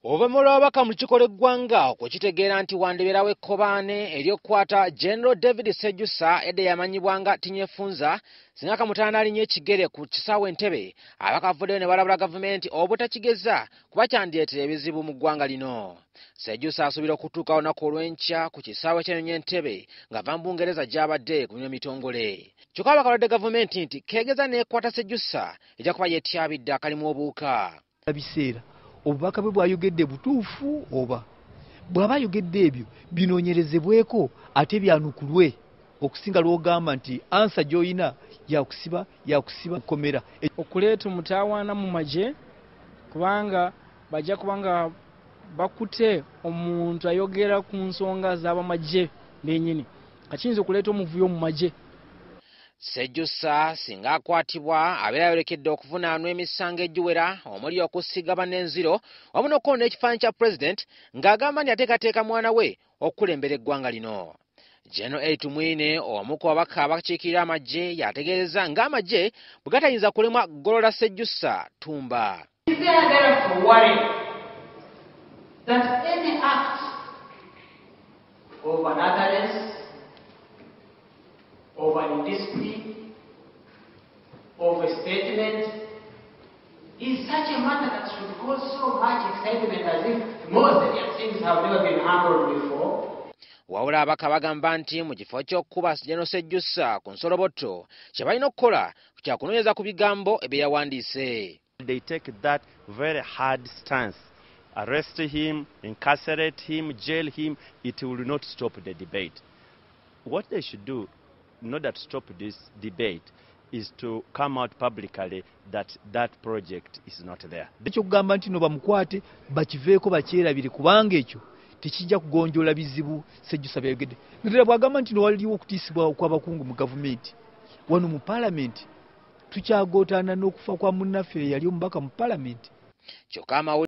Oluvannyuma lw'ababaka mu lukiiko lw'eggwanga okukitegeera nti wandebeerawo ekkobaane ery'okukwata General David Sejjusa edda yamanyibwa nga Tinyefunza singa Kamutanda alinnya ekigere ku kisaawe Entebbe abakavuddeyo ne balabula gavumenti obutakigeza kuba kyandireetera ebizibu mu ggwanga lino. Sejjusa asuubira okutuuka olunaku olw'enkya ku kisaawe ky'ennyonyi Entebbe ng'ava mu Bungereza gy'abadde ku mirimu mitongole. Kyokka bakalwadde gavumenti nti keegeza n'ekwata Sejjusa ejja kuba yeetyabidde akalimu obuuka. Obubaka bwe bwayogedde butuufu oba bw'aba ayogedde ebyo binoonyerezebweko ate byanukulwe okusinga lw'ogamba nti ansa gy'olina yakusiba komera okuleeta omutawaana mu magye kubanga bajja kubanga bakute omuntu ayogera ku nsonga z'abamagye bennyini akiyinza okuleeta omuvuyo mu magye. Sejjusa singa akwatibwa abeera ayolekedde okuvunaanwa emisango egiwera omuli okusiga bannenziro wamu n'okwona ekifaananyi kya pulezidenti ng'agamba nti ateekateeka mwana we okukulembera eggwanga lino. General Eritu Mwine omu ku babaka abakiikirira amagye yategeereza ng'amagye bwe gatayinza kulemwa ggolola Sejjusa ttumba. Of an indiscipline, of a statement, is such a matter that should cause so much excitement as if most things have never been handled before. Wabula abaka bagamba nti mu kifo ky'okuba General Sejjusa ku nsoloboto kye balina okukola kya kunoonyeza ku bigambo ebye yawandiise. They take that very hard stance. Arrest him, incarcerate him, jail him, it will not stop the debate. What they should do in order to stop this debate is to come out publicly that that project is not there. Ekyo kugamba nti no bamukwate bakiveeko bakyerabire kubanga ekyo tekijja kugonjoola bizibu Sejjusa byayogedde. Naddala bw'agamba nti no waliwo okutiisibwa kw'abakungu mu gavumenti wano mu paalamenti tukyagootaana n'okufa kwa munnaffe yali omubaka mu paalamenti. Kyokka